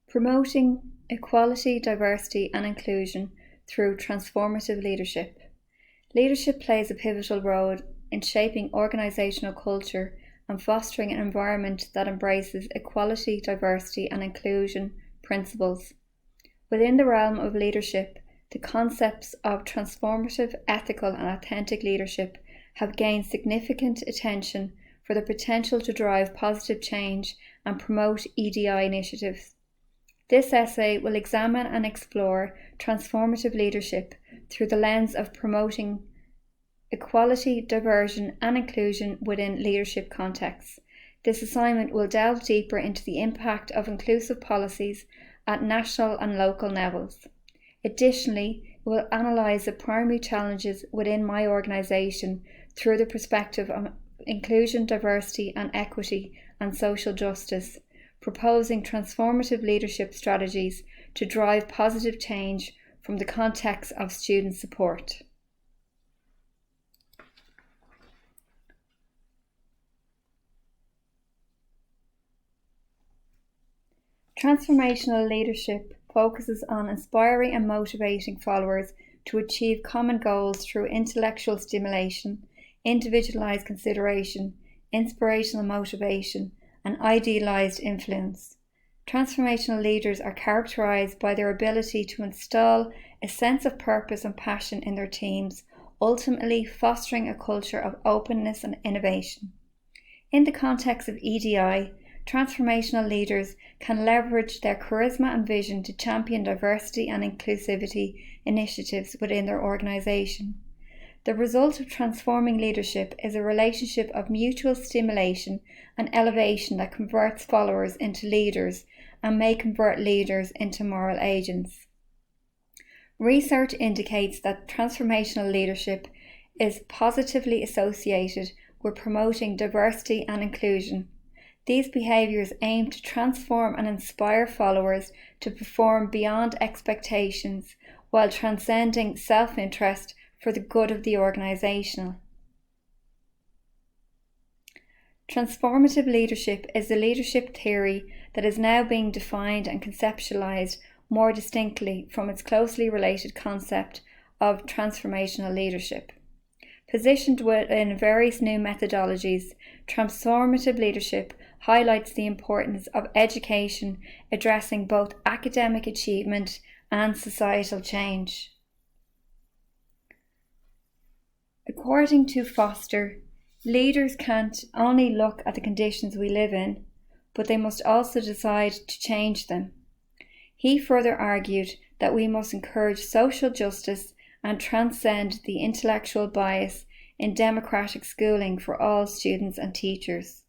Promoting equality, diversity and inclusion through transformative leadership. Leadership plays a pivotal role in shaping organisational culture and fostering an environment that embraces equality, diversity and inclusion principles. Within the realm of leadership, the concepts of transformative, ethical and authentic leadership have gained significant attention for their potential to drive positive change and promote EDI initiatives. This essay will examine and explore transformative leadership through the lens of promoting equality, diversity and inclusion within leadership contexts. This assignment will delve deeper into the impact of inclusive policies at national and local levels. Additionally, it will analyse the primary challenges within my organisation through the perspective of inclusion, diversity and equity and social justice, proposing transformative leadership strategies to drive positive change from the context of student support. Transformational leadership focuses on inspiring and motivating followers to achieve common goals through intellectual stimulation, individualised consideration, inspirational motivation, and idealised influence. Transformational leaders are characterised by their ability to instill a sense of purpose and passion in their teams, ultimately fostering a culture of openness and innovation. In the context of EDI, transformational leaders can leverage their charisma and vision to champion diversity and inclusivity initiatives within their organisation. The result of transforming leadership is a relationship of mutual stimulation and elevation that converts followers into leaders and may convert leaders into moral agents. Research indicates that transformational leadership is positively associated with promoting diversity and inclusion. These behaviours aim to transform and inspire followers to perform beyond expectations while transcending self-interest for the good of the organisation. Transformative leadership is a leadership theory that is now being defined and conceptualised more distinctly from its closely related concept of transformational leadership. Positioned within various new methodologies, transformative leadership highlights the importance of education addressing both academic achievement and societal change. According to Foster, leaders can't only look at the conditions we live in, but they must also decide to change them. He further argued that we must encourage social justice and transcend the intellectual bias in democratic schooling for all students and teachers.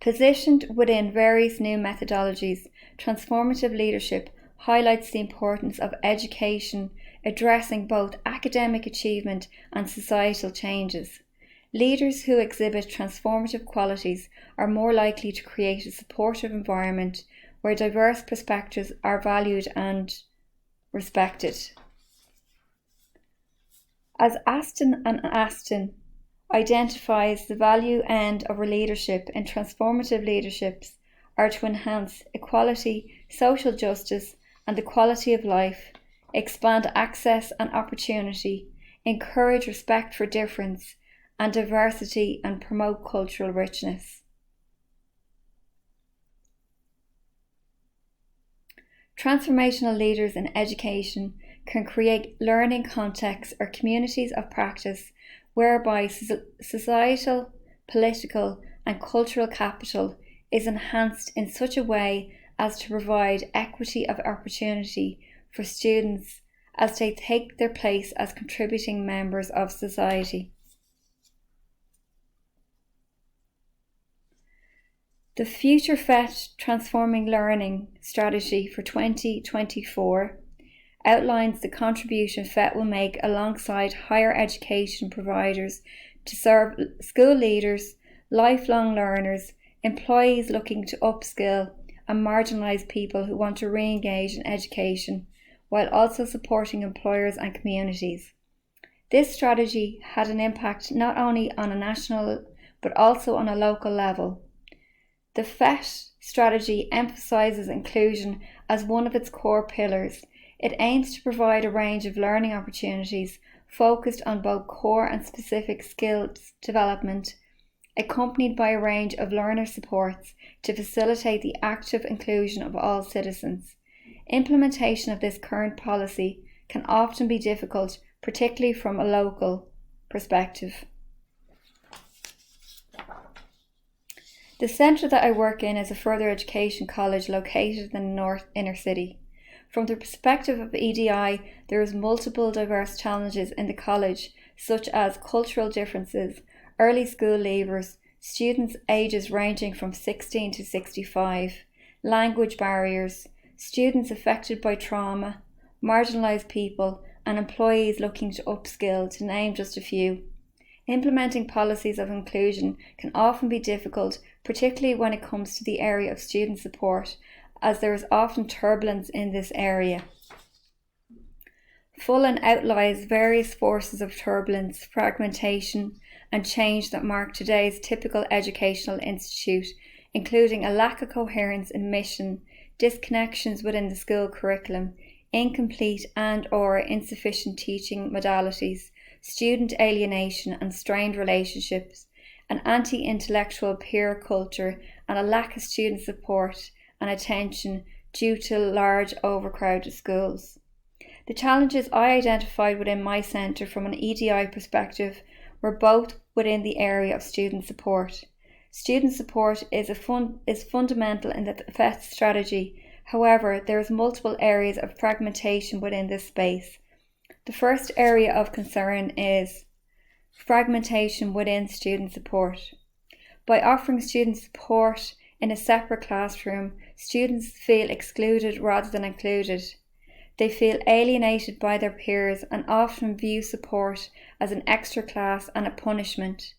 Positioned within various new methodologies, transformative leadership highlights the importance of education addressing both academic achievement and societal changes. Leaders who exhibit transformative qualities are more likely to create a supportive environment where diverse perspectives are valued and respected. As Aston and Aston identifies the value end of our leadership in transformative leaderships are to enhance equality, social justice and the quality of life, expand access and opportunity, encourage respect for difference and diversity and promote cultural richness. Transformational leaders in education can create learning contexts or communities of practice whereby societal, political and cultural capital is enhanced in such a way as to provide equity of opportunity for students as they take their place as contributing members of society. The Future FET Transforming Learning Strategy for 2024 outlines the contribution FET will make alongside higher education providers to serve school leaders, lifelong learners, employees looking to upskill and marginalised people who want to re-engage in education, while also supporting employers and communities. This strategy had an impact not only on a national but also on a local level. The FET strategy emphasises inclusion as one of its core pillars. It aims to provide a range of learning opportunities focused on both core and specific skills development, accompanied by a range of learner supports to facilitate the active inclusion of all citizens. Implementation of this current policy can often be difficult, particularly from a local perspective. The centre that I work in is a further education college located in the North Inner City. From the perspective of EDI, there is multiple diverse challenges in the college, such as cultural differences, early school leavers, students ages ranging from 16 to 65, language barriers, students affected by trauma, marginalised people, and employees looking to upskill, to name just a few. Implementing policies of inclusion can often be difficult, particularly when it comes to the area of student support, as there is often turbulence in this area. Fullan outlines various forces of turbulence, fragmentation, and change that mark today's typical educational institute, including a lack of coherence in mission, disconnections within the school curriculum, incomplete and/or insufficient teaching modalities, student alienation and strained relationships, an anti-intellectual peer culture, and a lack of student support and attention due to large overcrowded schools. The challenges I identified within my centre from an EDI perspective were both within the area of student support. Student support is fundamental in the FET strategy. However, there is multiple areas of fragmentation within this space. The first area of concern is fragmentation within student support. By offering student support in a separate classroom, students feel excluded rather than included. They feel alienated by their peers and often view support as an extra class and a punishment.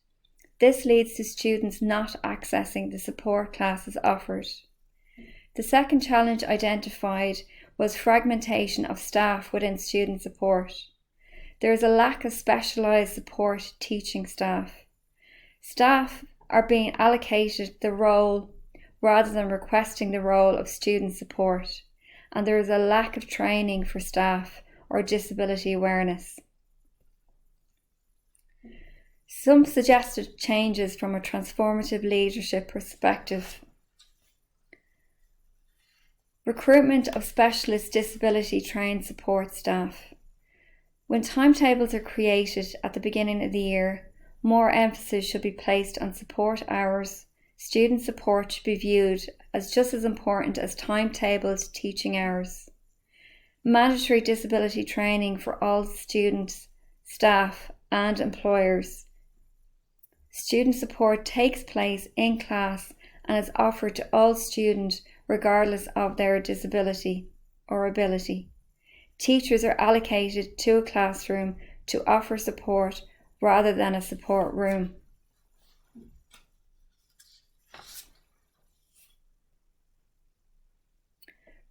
This leads to students not accessing the support classes offered. The second challenge identified was fragmentation of staff within student support. There is a lack of specialised support teaching staff. Staff are being allocated the role rather than requesting the role of student support, and there is a lack of training for staff or disability awareness. Some suggested changes from a transformative leadership perspective. Recruitment of specialist disability trained support staff. When timetables are created at the beginning of the year, more emphasis should be placed on support hours. Student support should be viewed as just as important as timetabled teaching hours. Mandatory disability training for all students, staff, and employers. Student support takes place in class and is offered to all students regardless of their disability or ability. Teachers are allocated to a classroom to offer support rather than a support room.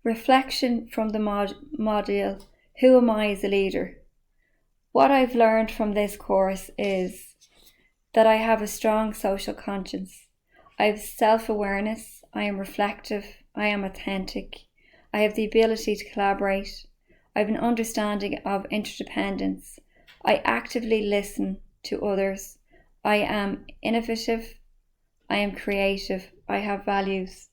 Reflection from the module, Who Am I as a Leader? What I've learned from this course is that I have a strong social conscience. I have self-awareness, I am reflective, I am authentic, I have the ability to collaborate, I have an understanding of interdependence, I actively listen to others, I am innovative, I am creative, I have values.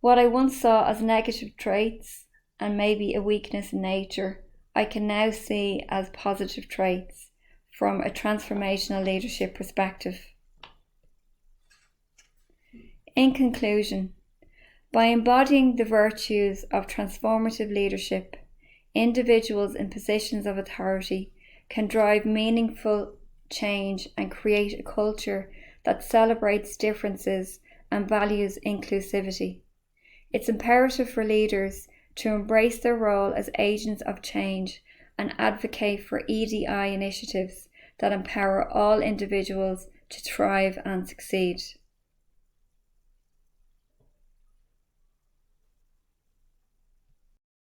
What I once saw as negative traits and maybe a weakness in nature, I can now see as positive traits from a transformational leadership perspective. In conclusion, by embodying the virtues of transformative leadership, individuals in positions of authority can drive meaningful change and create a culture that celebrates differences and values inclusivity. It's imperative for leaders to embrace their role as agents of change and advocate for EDI initiatives that empower all individuals to thrive and succeed.